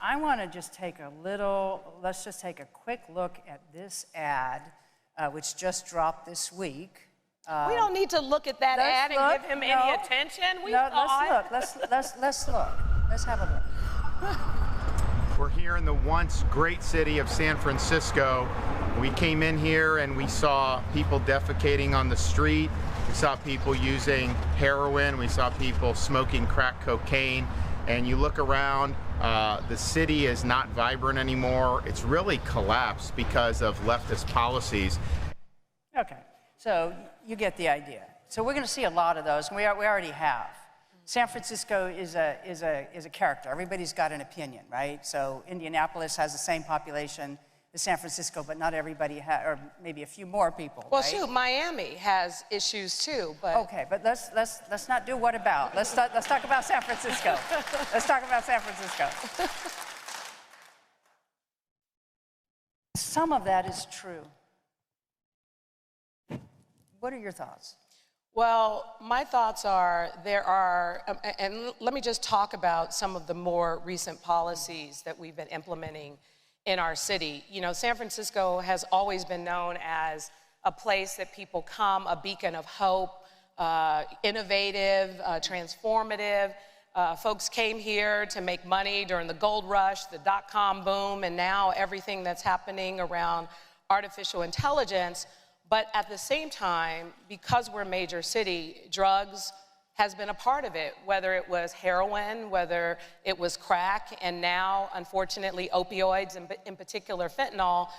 I want to just take let's just take a quick look at this ad, which just dropped this week. We don't need to look at that ad and give him any attention. Let's look. Let's have a look. We're here in the once great city of San Francisco. We came in here and we saw people defecating on the street. We saw people using heroin. We saw people smoking crack cocaine. And you look around, the city is not vibrant anymore. It's really collapsed because of leftist policies. Okay, so you get the idea. So we're going to see a lot of those, and we already have. San Francisco is a character. Everybody's got an opinion, right? So Indianapolis has the same population as San Francisco, but not everybody or maybe a few more people. Well, right? shoot, Miami has issues too, but okay, but let's not do what about. Let's talk about San Francisco. Let's talk about San Francisco. Some of that is true. What are your thoughts? Well, my thoughts are and let me just talk about some of the more recent policies that we've been implementing in our city. You know, San Francisco has always been known as a place that people come, a beacon of hope, innovative, transformative. Folks came here to make money during the gold rush, the dot-com boom, and now everything that's happening around artificial intelligence. But at the same time, because we're a major city, drugs has been a part of it, whether it was heroin, whether it was crack, and now, unfortunately, opioids, in particular fentanyl,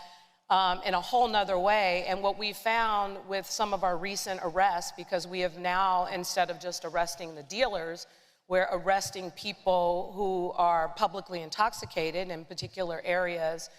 in a whole nother way. And what we found with some of our recent arrests, because we have now, instead of just arresting the dealers, we're arresting people who are publicly intoxicated in particular areas.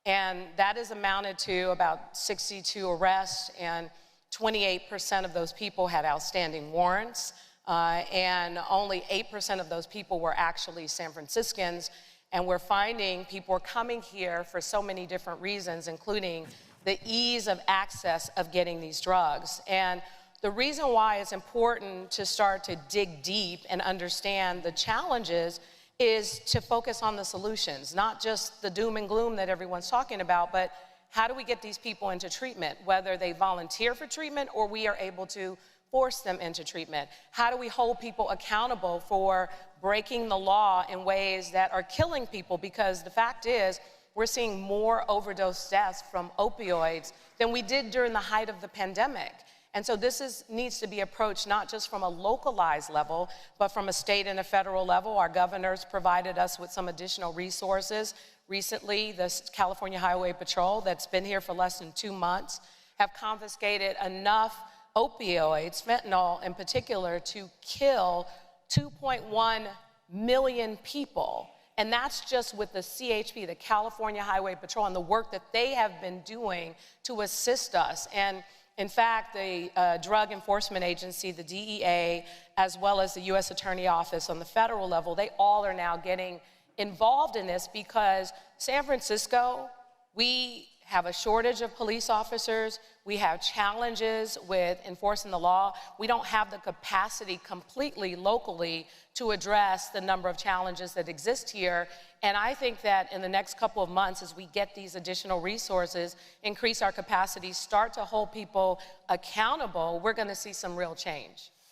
And that has amounted to about 62 arrests, and 28% of those people had outstanding warrants. And only 8% of those people were actually San Franciscans. And we're finding people are coming here for so many different reasons, including the ease of access of getting these drugs. And the reason why it's important to start to dig deep and understand the challenges is to focus on the solutions, not just the doom and gloom that everyone's talking about, but how do we get these people into treatment, whether they volunteer for treatment or we are able to force them into treatment? How do we hold people accountable for breaking the law in ways that are killing people? Because the fact is, we're seeing more overdose deaths from opioids than we did during the height of the pandemic. And so this needs to be approached not just from a localized level, but from a state and a federal level. Our governors provided us with some additional resources. Recently, the California Highway Patrol, that's been here for less than 2 months, have confiscated enough opioids, fentanyl in particular, to kill 2.1 million people. And that's just with the CHP, the California Highway Patrol, and the work that they have been doing to assist us. And in fact, the Drug Enforcement Agency, the DEA, as well as the U.S. Attorney Office on the federal level, they all are now getting involved in this because San Francisco, we have a shortage of police officers. We have challenges with enforcing the law. We don't have the capacity completely locally to address the number of challenges that exist here. And I think that in the next couple of months, as we get these additional resources, increase our capacity, start to hold people accountable, we're going to see some real change.